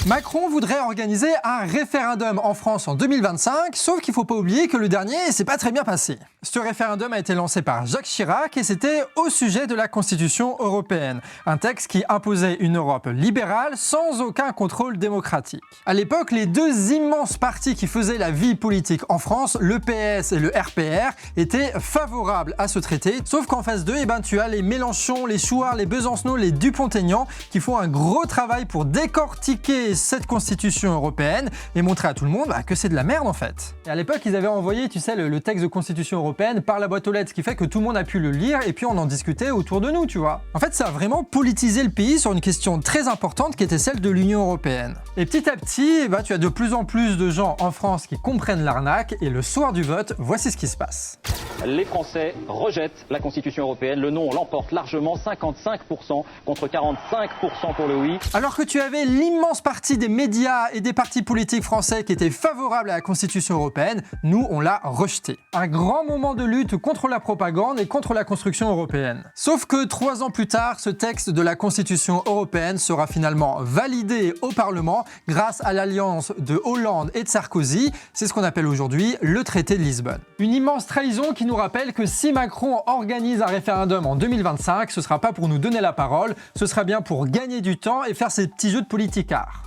Macron voudrait organiser un référendum en France en 2025, sauf qu'il ne faut pas oublier que le dernier s'est pas très bien passé. Ce référendum a été lancé par Jacques Chirac et c'était au sujet de la Constitution européenne, un texte qui imposait une Europe libérale sans aucun contrôle démocratique. À l'époque, les deux immenses partis qui faisaient la vie politique en France, le PS et le RPR, étaient favorables à ce traité, sauf qu'en phase 2, tu as les Mélenchon, les Chouard, les Besancenot, les Dupont-Aignan qui font un gros travail pour décortiquer cette constitution européenne et montrer à tout le monde que c'est de la merde en fait. Et à l'époque, ils avaient envoyé, tu sais, le texte de constitution européenne par la boîte aux lettres, ce qui fait que tout le monde a pu le lire et puis on en discutait autour de nous, tu vois. En fait, ça a vraiment politisé le pays sur une question très importante qui était celle de l'Union européenne. Et petit à petit, tu as de plus en plus de gens en France qui comprennent l'arnaque et le soir du vote, voici ce qui se passe. Les Français rejettent la Constitution européenne. Le non l'emporte largement, 55% contre 45% pour le oui. Alors que tu avais l'immense partie des médias et des partis politiques français qui étaient favorables à la Constitution européenne, nous, on l'a rejetée. Un grand moment de lutte contre la propagande et contre la construction européenne. Sauf que 3 ans plus tard, ce texte de la Constitution européenne sera finalement validé au Parlement grâce à l'alliance de Hollande et de Sarkozy. C'est ce qu'on appelle aujourd'hui le traité de Lisbonne. Une immense trahison qui nous rappelle que si Macron organise un référendum en 2025, ce sera pas pour nous donner la parole, ce sera bien pour gagner du temps et faire ses petits jeux de politicard.